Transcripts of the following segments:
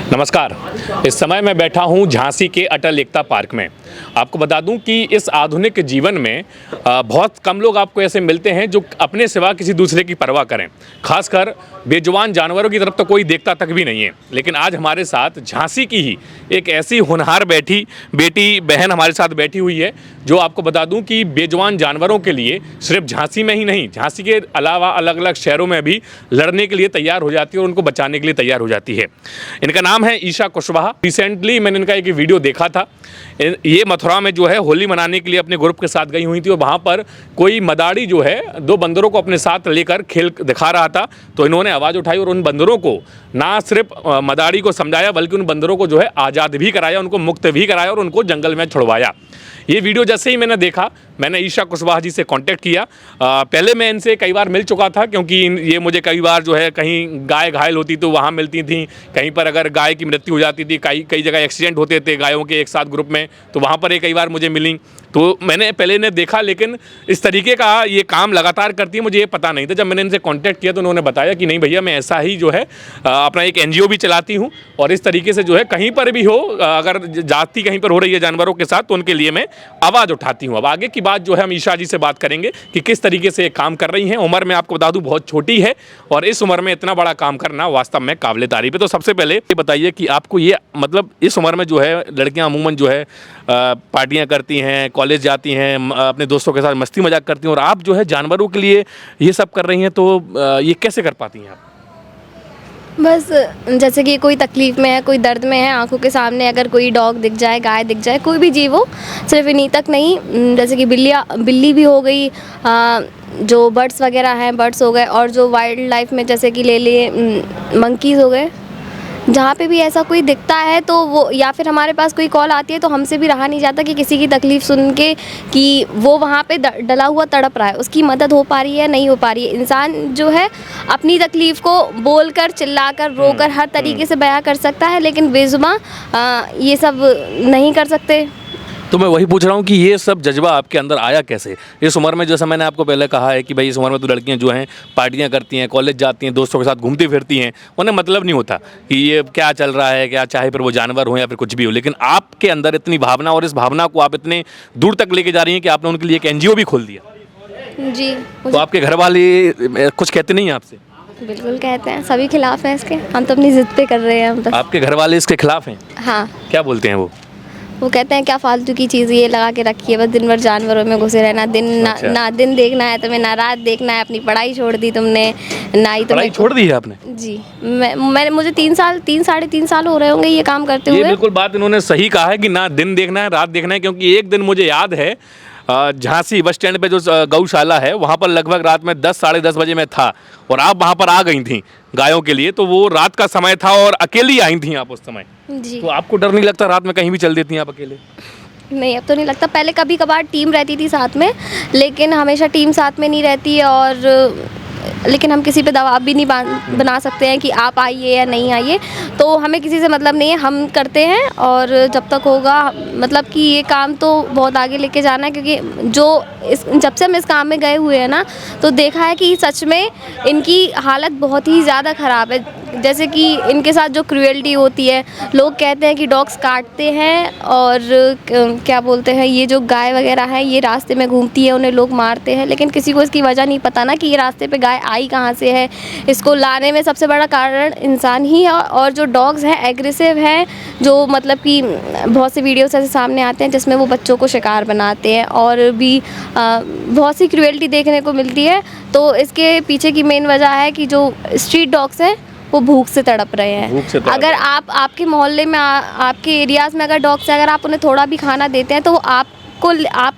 नमस्कार। इस समय मैं बैठा हूं झांसी के अटल एकता पार्क में। आपको बता दूं कि इस आधुनिक जीवन में बहुत कम लोग आपको ऐसे मिलते हैं जो अपने सिवा किसी दूसरे की परवाह करें। खासकर बेजुबान जानवरों की तरफ तो कोई देखता तक भी नहीं है। लेकिन आज हमारे साथ झांसी की ही एक ऐसी होनहार बेटी बहन हमारे साथ बैठी हुई है, जो आपको बता दूं कि बेजुबान जानवरों के लिए सिर्फ झांसी में ही नहीं, झांसी के अलावा अलग अलग शहरों में भी लड़ने के लिए तैयार हो जाती है और उनको बचाने के लिए तैयार हो जाती है। इनका नाम है ईशा कुशवाहा। रिसेंटली मैंने इनका एक वीडियो देखा था। ये मथुरा में जो है होली मनाने के लिए अपने ग्रुप के साथ गई हुई थी और वहाँ पर कोई मदारी जो है दो बंदरों को अपने साथ लेकर खेल दिखा रहा था। तो इन्होंने आवाज़ उठाई और उन बंदरों को ना सिर्फ मदारी को समझाया, बल्कि उन बंदरों को जो है आज़ाद भी कराया, उनको मुक्त भी कराया और उनको जंगल में छुड़वाया। ये वीडियो जैसे ही मैंने देखा, मैंने ईशा कुशवाहा जी से कांटेक्ट किया। पहले मैं इनसे कई बार मिल चुका था, क्योंकि ये मुझे कई बार जो है कहीं गाय घायल होती तो वहाँ मिलती थी, कहीं पर अगर गाय की मृत्यु हो जाती थी, कई जगह एक्सीडेंट होते थे गायों के एक साथ ग्रुप में, तो वहाँ पर ये कई बार मुझे मिली। तो मैंने पहले इन्हें देखा, लेकिन इस तरीके का ये काम लगातार करती है मुझे ये पता नहीं था। जब मैंने इनसे कांटेक्ट किया तो उन्होंने बताया कि नहीं भैया, मैं ऐसा ही जो है अपना एक एनजीओ भी चलाती हूँ और इस तरीके से जो है कहीं पर भी हो, अगर जाति कहीं पर हो रही है जानवरों के साथ, तो उनके लिए मैं आवाज़ उठाती हूँ। अब आगे की बात जो है हम ईशा जी से बात करेंगे कि किस तरीके से ये काम कर रही हैं। उम्र में आपको बता दूँ बहुत छोटी है और इस उम्र में इतना बड़ा काम करना वास्तव में काबिले तारीफ है। तो सबसे पहले ये बताइए कि आपको ये मतलब इस उम्र में जो है लड़कियाँ अमूमन जो है पार्टियाँ करती हैं, कॉलेज जाती हैं, अपने दोस्तों के साथ मस्ती मजाक करती हैं, और आप जो है जानवरों के लिए ये सब कर रही हैं, तो ये कैसे कर पाती हैं आप? बस जैसे कि कोई तकलीफ़ में है, कोई दर्द में है, आंखों के सामने अगर कोई डॉग दिख जाए, गाय दिख जाए, कोई भी जीव हो, सिर्फ इन्हीं तक नहीं, जैसे कि बिल्ली भी हो गई, जो बर्ड्स वगैरह हैं, बर्ड्स हो गए, और जो वाइल्ड लाइफ में जैसे कि ले लिए मंकीज़ हो गए, जहाँ पे भी ऐसा कोई दिखता है तो वो, या फिर हमारे पास कोई कॉल आती है तो हमसे भी रहा नहीं जाता कि किसी की तकलीफ़ सुन के कि वो वहाँ पे डला हुआ तड़प रहा है, उसकी मदद हो पा रही है नहीं हो पा रही है। इंसान जो है अपनी तकलीफ़ को बोलकर, चिल्लाकर, रोकर हर तरीके से बयां कर सकता है, लेकिन बेजुबां ये सब नहीं कर सकते। तो मैं वही पूछ रहा हूँ कि ये सब जज्बा आपके अंदर आया कैसे इस उम्र में? जैसा मैंने आपको पहले कहा है कि भाई इस उम्र में तो लड़कियाँ जो हैं पार्टियाँ करती हैं, कॉलेज जाती हैं, दोस्तों के साथ घूमती फिरती हैं, उन्हें मतलब नहीं होता कि ये क्या चल रहा है, क्या चाहे फिर वो जानवर हो या फिर कुछ भी हो। लेकिन आपके अंदर इतनी भावना और इस भावना को आप इतने दूर तक लेके जा रही हैं कि आपने उनके लिए एक एनजीओ भी खोल दिया। जी। तो आपके घर वाले कुछ कहते नहीं हैं आपसे? बिल्कुल कहते हैं, सभी खिलाफ हैं इसके, हम तो अपनी ज़िद पे कर रहे हैं हम तो। आपके घर वाले इसके खिलाफ हैं? हाँ। क्या बोलते हैं वो कहते हैं क्या फालतू की चीज़ ये लगा के रखी है, बस दिन भर जानवरों में घुसे रहना, अच्छा। ना दिन देखना है तुम्हें, ना रात देखना है, अपनी पढ़ाई छोड़ दी तुमने, ना ही पढ़ाई छोड़ दी है आपने? जी। मुझे 3 साढ़े 3 साल हो रहे होंगे ये काम करते हुए। ये बिल्कुल बात इन्होंने सही कहा है कि ना दिन देखना है रात देखना है, क्योंकि एक दिन मुझे याद है झांसी बस स्टैंड पे जो गौशाला है वहाँ पर लगभग रात में 10 साढ़े 10 बजे मैं था और आप वहाँ पर आ गई थी गायों के लिए। तो वो रात का समय था और अकेली आई थी आप उस समय। जी। तो आपको डर नहीं लगता रात में कहीं भी चल देती हैं आप अकेले? नहीं, अब तो नहीं लगता। पहले कभी कभार टीम रहती थी साथ में, लेकिन हमेशा टीम साथ में नहीं रहती है, और लेकिन हम किसी पे दबाव भी नहीं बना सकते हैं कि आप आइए या नहीं आइए। तो हमें किसी से मतलब नहीं है, हम करते हैं और जब तक होगा, मतलब कि ये काम तो बहुत आगे लेके जाना है, क्योंकि जब से हम इस काम में गए हुए हैं ना, तो देखा है कि सच में इनकी हालत बहुत ही ज़्यादा ख़राब है। जैसे कि इनके साथ जो क्रूएल्टी होती है, लोग कहते हैं कि डॉग्स काटते हैं, और क्या बोलते हैं, ये जो गाय वगैरह है ये रास्ते में घूमती है, उन्हें लोग मारते हैं, लेकिन किसी को इसकी वजह नहीं पता ना कि ये रास्ते पे गाय आई कहाँ से है। इसको लाने में सबसे बड़ा कारण इंसान ही है, और जो डॉग्स हैं एग्रेसिव हैं, जो मतलब कि बहुत से वीडियोस ऐसे सामने आते हैं जिसमें वो बच्चों को शिकार बनाते हैं, और भी बहुत सी क्रूएल्टी देखने को मिलती है। तो इसके पीछे की मेन वजह है कि जो स्ट्रीट डॉग्स हैं वो भूख से तड़प रहे हैं। अगर आपके मोहल्ले में आपके एरियाज़ में अगर डॉग्स है, अगर आप उन्हें थोड़ा भी खाना देते हैं तो वो आपको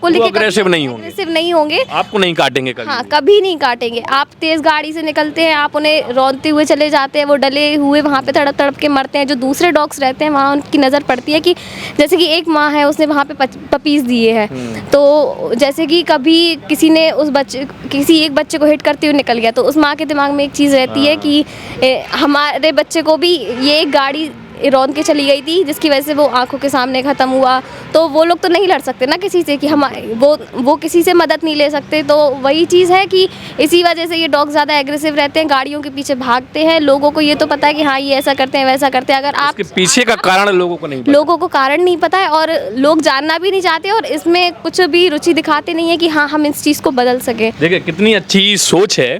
लेके अग्रेसिव नहीं होंगे, आपको नहीं काटेंगे कभी। हाँ, कभी नहीं काटेंगे। आप तेज़ गाड़ी से निकलते हैं, आप उन्हें रौंदते हुए चले जाते हैं, वो डले हुए वहाँ पे तड़प तड़प के मरते हैं। जो दूसरे डॉग्स रहते हैं वहाँ उनकी नज़र पड़ती है कि जैसे कि एक माँ है, उसने वहाँ पे पपीज़ दिए हैं, तो जैसे कि कभी किसी ने किसी एक बच्चे को हिट करते हुए निकल गया, तो उस माँ के दिमाग में एक चीज़ रहती है कि हमारे बच्चे को भी ये एक गाड़ी रौंद के चली गई थी, जिसकी वजह से वो आंखों के सामने ख़त्म हुआ। तो वो लोग तो नहीं लड़ सकते ना किसी से कि हम वो किसी से मदद नहीं ले सकते। तो वही चीज़ है कि इसी वजह से ये डॉग ज़्यादा एग्रेसिव रहते हैं, गाड़ियों के पीछे भागते हैं। लोगों को ये तो पता है कि हाँ ये ऐसा करते हैं वैसा करते हैं, अगर आप इसके पीछे का कारण लोगों को नहीं पता। लोगों को कारण नहीं पता है और लोग जानना भी नहीं चाहते और इसमें कुछ भी रुचि दिखाते नहीं है कि हाँ हम इस चीज़ को बदल सकें। देखिए कितनी अच्छी सोच है।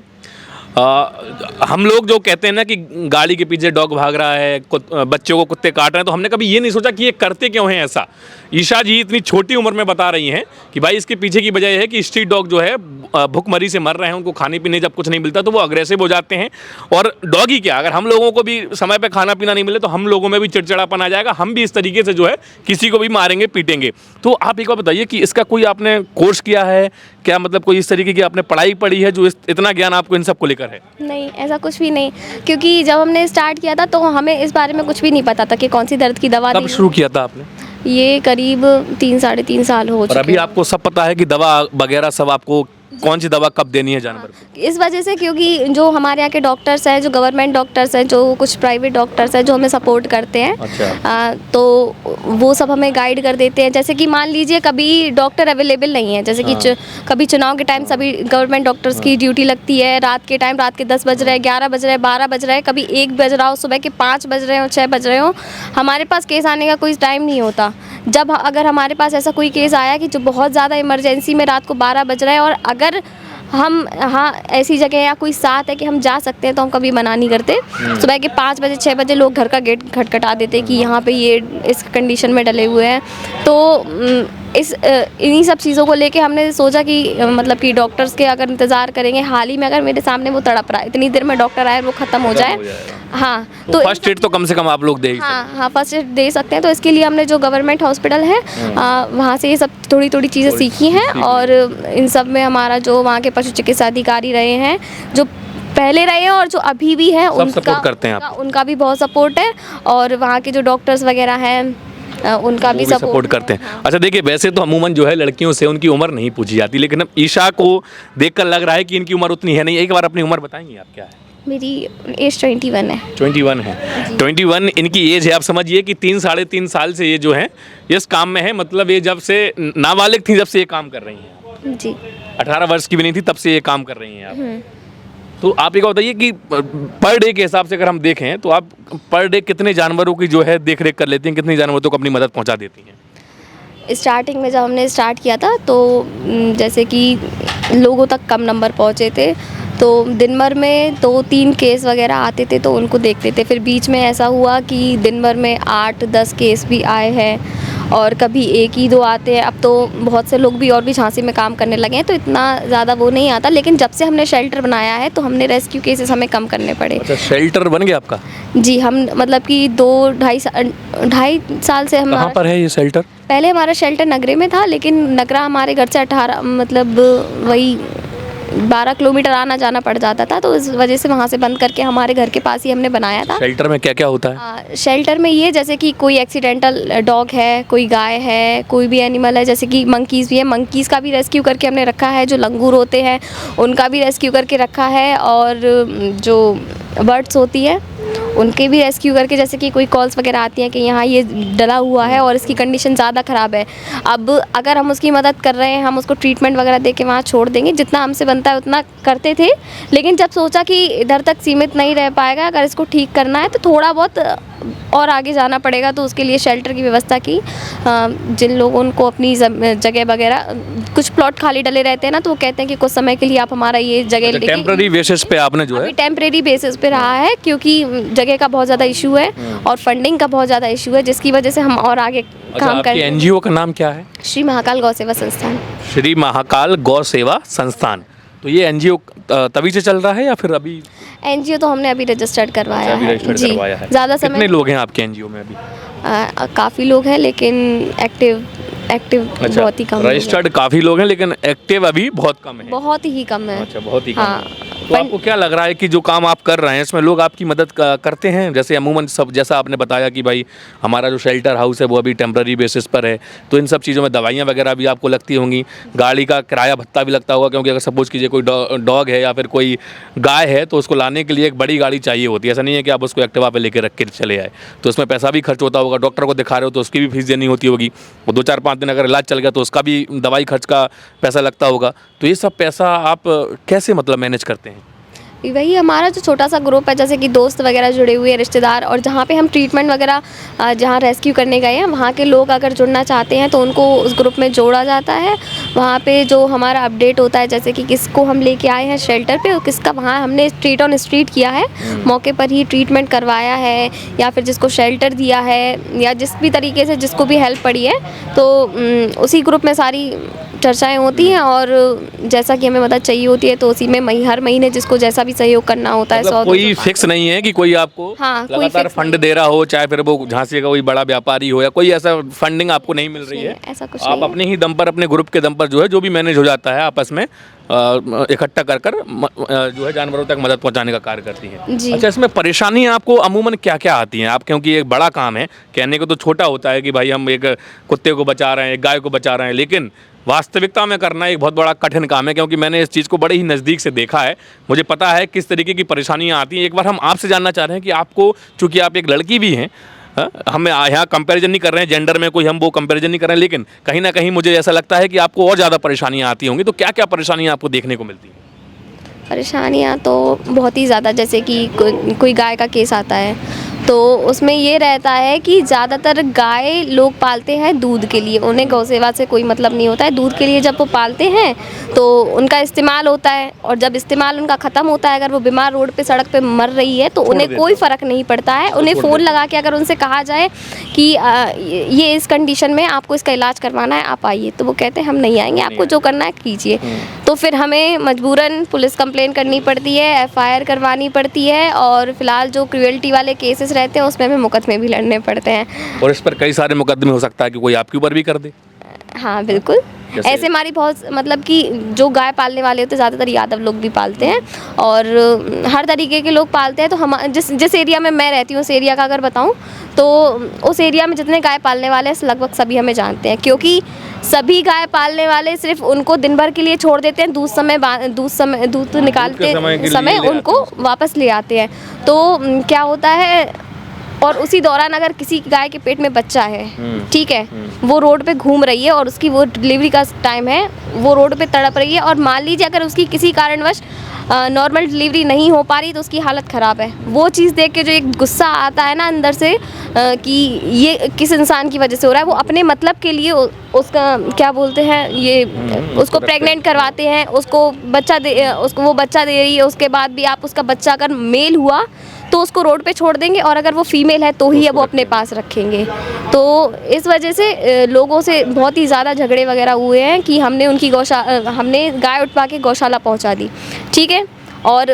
हम लोग जो कहते हैं ना कि गाड़ी के पीछे डॉग भाग रहा है, बच्चों को कुत्ते काट रहे हैं, तो हमने कभी ये नहीं सोचा कि ये करते क्यों हैं ऐसा। ईशा जी इतनी छोटी उम्र में बता रही हैं कि भाई इसके पीछे की वजह यह है कि स्ट्रीट डॉग जो है भूखमरी से मर रहे हैं, उनको खाने पीने जब कुछ नहीं मिलता तो वो अग्रेसिव हो जाते हैं। और डॉग ही क्या, अगर हम लोगों को भी समय पे खाना पीना नहीं मिले तो हम लोगों में भी चिड़चिड़ापन आ जाएगा, हम भी इस तरीके से जो है किसी को भी मारेंगे पीटेंगे। तो आप एक बार बताइए कि इसका कोई आपने कोर्स किया है क्या, मतलब कोई इस तरीके की आपने पढ़ाई पढ़ी है जो इतना ज्ञान आपको इन सब को लेकर है? नहीं, ऐसा कुछ भी नहीं, क्योंकि जब हमने स्टार्ट किया था तो हमें इस बारे में कुछ भी नहीं पता था कि कौन सी दर्द की दवा कब शुरू किया था आपने? ये करीब 3-3.5 साल हो और चुके अभी हैं। आपको सब पता है कि दवा वगैरह सब आपको कौन सी दवा कब देनी है जानवर को? इस वजह से क्योंकि जो हमारे यहाँ के डॉक्टर्स हैं, जो गवर्नमेंट डॉक्टर्स हैं, जो कुछ प्राइवेट डॉक्टर्स हैं जो हमें सपोर्ट करते हैं, अच्छा। तो वो सब हमें गाइड कर देते हैं। जैसे कि मान लीजिए कभी डॉक्टर अवेलेबल नहीं है, जैसे कि कभी चुनाव के टाइम सभी गवर्नमेंट डॉक्टर्स की ड्यूटी लगती है, रात के टाइम रात के 10 बज रहे हैं, 11 बज रहे हैं, 12 बज रहे हैं, कभी 1 बज रहा हो, सुबह के 5 बज रहे हो, 6 बज रहे हो, हमारे पास केस आने का कोई टाइम नहीं होता। जब अगर हमारे पास ऐसा कोई केस आया कि जो बहुत ज़्यादा इमरजेंसी में रात को 12 बज रहा है और अगर हम हाँ ऐसी जगह या कोई साथ है कि हम जा सकते हैं तो हम कभी मना नहीं करते। सुबह के 5 बजे 6 बजे लोग घर का गेट खटखटा देते कि यहाँ पे ये इस कंडीशन में डले हुए हैं। तो इन्हीं सब चीज़ों को लेके हमने सोचा कि मतलब कि डॉक्टर्स के अगर इंतज़ार करेंगे, हाल ही में अगर मेरे सामने वो तड़प रहा है, इतनी देर में डॉक्टर आए वो ख़त्म हो जाए। हाँ, तो फर्स्ट एड तो कम से कम आप लोग दे ही सकते हैं। हाँ, फर्स्ट एड दे सकते हैं। तो इसके लिए हमने जो गवर्नमेंट हॉस्पिटल है वहाँ से ये सब थोड़ी थोड़ी चीज़ें सीखी हैं और इन सब में हमारा जो वहाँ के पशु चिकित्सा अधिकारी रहे हैं, जो पहले रहे हैं और जो अभी भी हैं, सपोर्ट करते हैं आप? उनका भी बहुत सपोर्ट है और वहाँ के जो डॉक्टर्स वगैरह हैं उनका भी सपोर्ट करते हैं। अच्छा देखिए, वैसे तो अमूमन जो है लड़कियों से उनकी उम्र नहीं पूछी जाती, लेकिन अब ईशा को देखकर लग रहा है कि इनकी उम्र उतनी है नहीं। एक बार अपनी उम्र बताएंगी आप क्या है? मेरी एज 21 है। 21 है। 21 इनकी एज है। आप समझिए कि 3-3.5 साल से ये जो है इस काम में है, मतलब ये जब से नाबालिग थी जब से ये काम कर रही हैं जी। 18 वर्ष की भी नहीं थी तब से ये काम कर रही हैं आप। तो आप एक बताइए कि पर डे के हिसाब से अगर हम देखें तो आप पर डे कितने जानवरों की जो है देख रेख कर लेती हैं, कितने जानवरों को अपनी मदद पहुंचा देती हैं? स्टार्टिंग में जब हमने स्टार्ट किया था तो जैसे कि लोगों तक कम नंबर पहुंचे थे, तो दिन भर में 2-3 केस वगैरह आते थे तो उनको देखते थे। फिर बीच में ऐसा हुआ कि दिन भर में 8-10 केस भी आए हैं और कभी 1 ही 2 आते हैं। अब तो बहुत से लोग भी और भी झांसी में काम करने लगे हैं तो इतना ज़्यादा वो नहीं आता, लेकिन जब से हमने शेल्टर बनाया है तो हमने रेस्क्यू केसेस हमें कम करने पड़े। अच्छा, शेल्टर बन गया आपका? जी, हम मतलब कि 2-2.5 साल से हम। कहाँ पर है ये शेल्टर? पहले हमारा शेल्टर नगरे में था, लेकिन नगरा हमारे घर से 18 मतलब वही 12 किलोमीटर आना जाना पड़ जाता था, तो इस वजह से वहाँ से बंद करके हमारे घर के पास ही हमने बनाया था। शेल्टर में क्या क्या होता है? शेल्टर में ये जैसे कि कोई एक्सीडेंटल डॉग है, कोई गाय है, कोई भी एनिमल है, जैसे कि मंकीज़ भी है, मंकीज़ का भी रेस्क्यू करके हमने रखा है। जो लंगूर होते हैं उनका भी रेस्क्यू करके रखा है और जो बर्ड्स होती है उनके भी रेस्क्यू करके, जैसे कि कोई कॉल्स वगैरह आती हैं कि यहाँ ये डला हुआ है और इसकी कंडीशन ज़्यादा ख़राब है। अब अगर हम उसकी मदद कर रहे हैं, हम उसको ट्रीटमेंट वगैरह दे के वहाँ छोड़ देंगे, जितना हमसे बनता है उतना करते थे। लेकिन जब सोचा कि इधर तक सीमित नहीं रह पाएगा, अगर इसको ठीक करना है तो थोड़ा बहुत और आगे जाना पड़ेगा, तो उसके लिए शेल्टर की व्यवस्था की। जिन लोगों को अपनी जगह वगैरह, कुछ प्लॉट खाली डले रहते हैं ना, तो वो कहते हैं कि कुछ समय के लिए आप हमारा ये जगह लेके। टेम्पररी बेसिस पे आपने जो है? टेम्परेरी बेसिस पे रहा है, क्योंकि जगह का बहुत ज़्यादा इशू है और फंडिंग का बहुत ज़्यादा इशू है, जिसकी वजह से हम और आगे काम करें। एनजीओ का नाम क्या है? श्री महाकाल गौ सेवा संस्थान। श्री महाकाल गौ सेवा संस्थान। तो ये एनजीओ तभी से चल रहा है या फिर अभी? एनजीओ तो हमने अभी रजिस्टर्ड करवाया अभी है। रजिस्टर्ड जी, करवाया है। ज़्यादा समय। कितने लोग हैं आपके एनजीओ में अभी? काफ़ी लोग हैं, लेकिन एक्टिव अच्छा, बहुत ही कम। रजिस्टर्ड काफ़ी लोग हैं लेकिन एक्टिव अभी बहुत कम है। बहुत ही कम है। अच्छा, बहुत ही कम हाँ, है। तो आपको क्या लग रहा है कि जो काम आप कर रहे हैं इसमें लोग आपकी मदद करते हैं? जैसे अमूमन सब, जैसा आपने बताया कि भाई हमारा जो शेल्टर हाउस है वो अभी टेम्पररी बेसिस पर है, तो इन सब चीज़ों में दवाइयाँ वगैरह भी आपको लगती होंगी, गाड़ी का किराया भत्ता भी लगता होगा, क्योंकि अगर सपोज कीजिए कोई डॉग है या फिर कोई गाय है तो उसको लाने के लिए एक बड़ी गाड़ी चाहिए होती है। ऐसा नहीं है कि आप उसको एक्टिवा पे लेकर रख के चले आए, तो उसमें पैसा भी खर्च होता होगा। डॉक्टर को दिखा रहे हो तो उसकी भी फीस देनी होती होगी, वो 2-4-5 दिन अगर इलाज चल गया तो उसका भी दवाई खर्च का पैसा लगता होगा। तो ये सब पैसा आप कैसे मतलब मैनेज करते हैं? वही हमारा जो छोटा सा ग्रुप है, जैसे कि दोस्त वगैरह जुड़े हुए हैं, रिश्तेदार, और जहाँ पे हम ट्रीटमेंट वगैरह जहाँ रेस्क्यू करने गए हैं वहाँ के लोग अगर जुड़ना चाहते हैं तो उनको उस ग्रुप में जोड़ा जाता है। वहाँ पे जो हमारा अपडेट होता है, जैसे कि किसको हम लेके आए हैं शेल्टर पे और किसका वहाँ हमने स्ट्रीट ऑन स्ट्रीट किया है, मौके पर ही ट्रीटमेंट करवाया है, या फिर जिसको शेल्टर दिया है, या जिस भी तरीके से जिसको भी हेल्प पड़ी है, तो उसी ग्रुप में सारी चर्चाएं होती हैं। और जैसा कि हमें मदद चाहिए होती है तो उसी में हर महीने जिसको जैसा भी सहयोग करना होता है। मतलब कोई फिक्स नहीं है कि कोई आपको लगातार फंड दे रहा हो, चाहे फिर वो झांसी का कोई बड़ा व्यापारी हो या कोई ऐसा फंडिंग आपको नहीं मिल रही है? ऐसा कुछ आप अपने ही दम पर, अपने ग्रुप के दम पर जो है जो भी मैनेज हो जाता है आपस में इकट्ठा कर जो है जानवरों तक मदद पहुंचाने का कार्य करती हैं। अच्छा, इसमें परेशानी आपको अमूमन क्या क्या आती हैं आप? क्योंकि एक बड़ा काम है, कहने को तो छोटा होता है कि भाई हम एक कुत्ते को बचा रहे हैं, एक गाय को बचा रहे हैं, लेकिन वास्तविकता में करना एक बहुत बड़ा कठिन काम है, क्योंकि मैंने इस चीज़ को बड़े ही नज़दीक से देखा है। मुझे पता है किस तरीके की परेशानियां आती हैं। एक बार हम आपसे जानना चाह रहे हैं कि आपको, चूँकि आप एक लड़की भी हैं, हम यहाँ कंपैरिजन नहीं कर रहे हैं जेंडर में, कोई हम वो कंपैरिजन नहीं कर रहे हैं, लेकिन कहीं ना कहीं मुझे ऐसा लगता है कि आपको और ज़्यादा परेशानियाँ आती होंगी। तो क्या क्या परेशानियाँ आपको देखने को मिलती हैं? परेशानियाँ तो बहुत ही ज़्यादा, जैसे कि कोई गाय का केस आता है तो उसमें ये रहता है कि ज़्यादातर गाय लोग पालते हैं दूध के लिए, उन्हें गौ सेवा से कोई मतलब नहीं होता है। दूध के लिए जब वो पालते हैं तो उनका इस्तेमाल होता है, और जब इस्तेमाल उनका ख़त्म होता है, अगर वो बीमार रोड पे सड़क पे मर रही है तो उन्हें कोई फ़र्क नहीं पड़ता है। उन्हें फ़ोन लगा के अगर उनसे कहा जाए कि ये इस कंडीशन में आपको इसका इलाज करवाना है, आप आइए, तो वो कहते हैं हम नहीं आएंगे, आपको जो करना है कीजिए। तो फिर हमें मजबूरन पुलिस कंप्लेन करनी पड़ती है, FIR करवानी पड़ती है, और फिलहाल जो क्रूएल्टी वाले केसेस रहते हैं उसमें हमें मुकदमे भी लड़ने पड़ते हैं। और इस पर कई सारे मुकदमे हो सकता है कि कोई आपके ऊपर भी कर दे। हाँ बिल्कुल, ऐसे हमारी बहुत, मतलब कि जो गाय पालने वाले होते हैं ज़्यादातर यादव लोग भी पालते हैं, और हर तरीके के लोग पालते हैं। तो हम जिस एरिया में मैं रहती हूँ उस एरिया का अगर बताऊँ तो उस एरिया में जितने गाय पालने वाले हैं लगभग सभी हमें जानते हैं, क्योंकि सभी गाय पालने वाले सिर्फ उनको दिन भर के लिए छोड़ देते हैं, दूध निकालते समय उनको वापस ले आते हैं। तो क्या होता है, और उसी दौरान अगर किसी गाय के पेट में बच्चा है, ठीक है, वो रोड पे घूम रही है और उसकी वो डिलीवरी का टाइम है, वो रोड पे तड़प रही है, और मान लीजिए अगर उसकी किसी कारणवश नॉर्मल डिलीवरी नहीं हो पा रही तो उसकी हालत ख़राब है। वो चीज़ देख के जो एक गुस्सा आता है ना अंदर से कि ये किस इंसान की वजह से हो रहा है, वो अपने मतलब के लिए उसका क्या बोलते हैं, ये उसको प्रेग्नेंट करवाते हैं, उसको वो बच्चा दे रही है, उसके बाद भी आप उसका बच्चा अगर मेल हुआ तो उसको रोड पे छोड़ देंगे, और अगर वो फीमेल है तो ही वो अपने पास रखेंगे। तो इस वजह से लोगों से बहुत ही ज़्यादा झगड़े वगैरह हुए हैं कि हमने गाय उठवा के गौशाला पहुंचा दी, ठीक है, और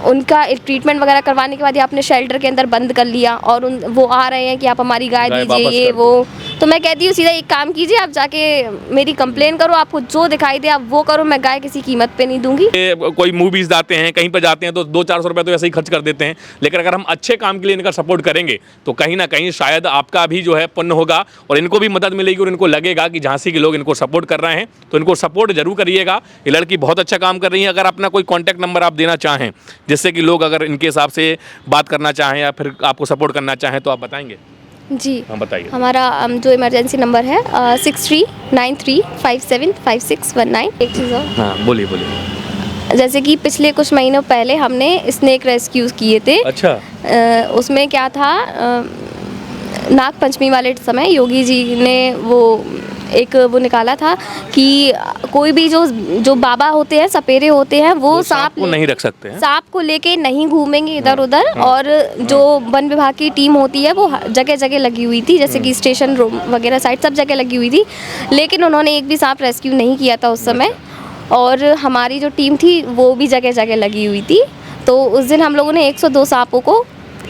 उनका एक ट्रीटमेंट वगैरह करवाने के बाद ही आपने शेल्टर के अंदर बंद कर लिया, और वो आ रहे हैं कि आप हमारी गाय दीजिए, ये वो। तो मैं कहती हूँ सीधा एक काम कीजिए, आप जाके मेरी कंप्लेन करो, आपको जो दिखाई दे आप वो करो, मैं गाय किसी कीमत पे नहीं दूंगी। कोई मूवीज़ जाते हैं, कहीं पर जाते हैं तो 200-400 रुपये तो ऐसे ही खर्च कर देते हैं, लेकिन अगर हम अच्छे काम के लिए इनका सपोर्ट करेंगे तो कहीं ना कहीं शायद आपका भी जो है पुण्य होगा, और इनको भी मदद मिलेगी, और इनको लगेगा कि झांसी के लोग इनको सपोर्ट कर रहे हैं। तो इनको सपोर्ट जरूर करिएगा, ये लड़की बहुत अच्छा काम कर रही है। अगर अपना कोई कॉन्टैक्ट नंबर आप देना चाहें जिससे कि लोग अगर इनके हिसाब से बात करना चाहें या फिर आपको सपोर्ट करना चाहें तो आप बताएंगे? जी हाँ बताइए। हमारा जो इमरजेंसी नंबर है 6393575619। एक चीज़ और, हाँ बोलिए। जैसे कि पिछले कुछ महीनों पहले हमने स्नेक रेस्क्यूज किए थे। अच्छा। उसमें क्या था, नाग पंचमी वाले समय योगी जी ने वो निकाला था कि कोई भी जो बाबा होते हैं, सपेरे होते हैं, वो सांप को नहीं रख सकते हैं, सांप को लेके नहीं घूमेंगे इधर उधर। और जो वन विभाग की टीम होती है वो जगह जगह लगी हुई थी, जैसे कि स्टेशन वगैरह साइड सब जगह लगी हुई थी, लेकिन उन्होंने एक भी सांप रेस्क्यू नहीं किया था उस समय। और हमारी जो टीम थी वो भी जगह जगह लगी हुई थी। तो उस दिन हम लोगों ने 102 सांपों को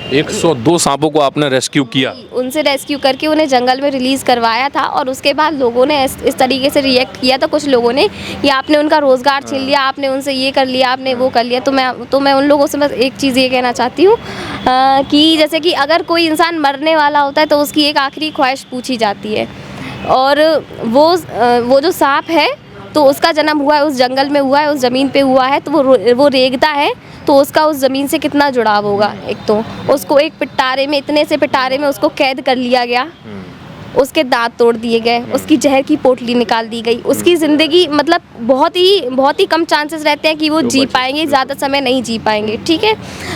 102 सांपों को आपने रेस्क्यू किया। उनसे रेस्क्यू करके उन्हें जंगल में रिलीज़ करवाया था और उसके बाद लोगों ने इस तरीके से रिएक्ट किया था कुछ लोगों ने कि आपने उनका रोज़गार छीन लिया, आपने उनसे ये कर लिया, आपने वो कर लिया। तो मैं उन लोगों से बस एक चीज़ ये कहना चाहती हूँ कि जैसे कि अगर कोई इंसान मरने वाला होता है तो उसकी एक आखिरी ख्वाहिश पूछी जाती है, और वो जो सांप है तो उसका जन्म हुआ है उस जंगल में, हुआ है उस ज़मीन पे हुआ है, तो वो रेंगता है तो उसका उस ज़मीन से कितना जुड़ाव होगा। एक तो उसको एक पिटारे में, इतने से पिटारे में उसको कैद कर लिया गया, उसके दांत तोड़ दिए गए, उसकी जहर की पोटली निकाल दी गई, उसकी ज़िंदगी मतलब बहुत ही कम चांसेस रहते हैं कि वो जी पाएंगे, ज़्यादा समय नहीं जी पाएंगे। ठीक है,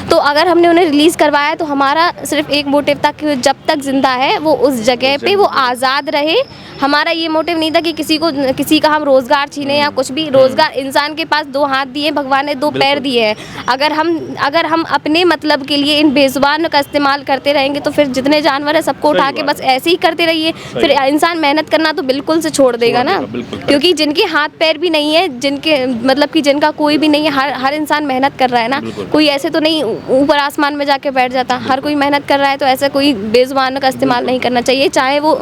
तो अगर हमने उन्हें रिलीज़ करवाया तो हमारा सिर्फ एक मोटिव था कि जब तक ज़िंदा है वो उस जगह पे वो आज़ाद रहे। हमारा ये मोटिव नहीं था कि किसी का हम रोज़गार छीने या कुछ भी। रोज़गार, इंसान के पास 2 हाथ दिए, भगवान ने 2 पैर दिए हैं। अगर हम अपने मतलब के लिए इन बेज़ुबानों का इस्तेमाल करते रहेंगे तो फिर जितने जानवर हैं सबको उठा के बस ऐसे ही करते रहिए, फिर इंसान मेहनत करना तो बिल्कुल से छोड़ देगा ना। क्योंकि जिनके हाथ पैर भी नहीं है, जिनके मतलब कि जिनका कोई भी नहीं है, हर इंसान मेहनत कर रहा है ना। कोई ऐसे तो नहीं ऊपर आसमान में जाके बैठ जाता, हर कोई मेहनत कर रहा है। तो ऐसा कोई बेज़ुबानों का इस्तेमाल नहीं करना चाहिए, चाहे वो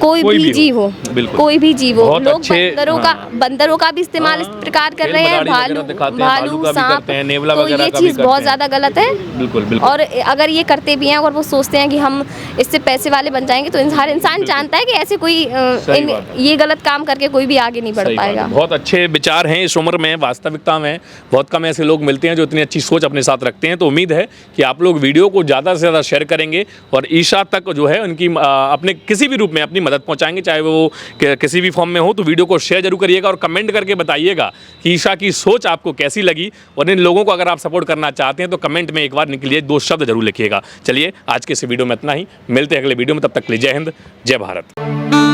कोई भी जीव हो, कोई भी जीव हो। लोग बंदरों का भी इस्तेमाल इस प्रकार कर रहे हैं, भालू, सांप, तो ये चीज़ बहुत ज़्यादा गलत है। बिल्कुल। और अगर ये करते भी हैं और वो सोचते हैं कि हम इससे पैसे वाले बन जाएंगे, तो हर इंसान जानता है कि ऐसे कोई ये गलत काम करके कोई भी आगे नहीं बढ़ पाएगा। बहुत अच्छे विचार हैं इस उम्र में, वास्तविकता में बहुत कम ऐसे लोग मिलते हैं जो इतनी अच्छी सोच अपने साथ रखते हैं। तो उम्मीद है कि आप लोग वीडियो को ज़्यादा से ज़्यादा शेयर करेंगे और ईशा तक जो है उनकी अपने किसी भी रूप में अपनी मदद पहुंचाएंगे, चाहे वो किसी भी फॉर्म में हो। तो वीडियो को शेयर जरूर करिएगा और कमेंट करके बताइएगा कि ईशा की सोच आपको कैसी लगी। और इन लोगों को अगर आप सपोर्ट करना चाहते हैं तो कमेंट में एक बार निकलिए 2 शब्द जरूर लिखिएगा। चलिए आज के इस वीडियो में इतना ही, मिलते हैं अगले वीडियो में, तब तक के लिए जय हिंद, जय भारत।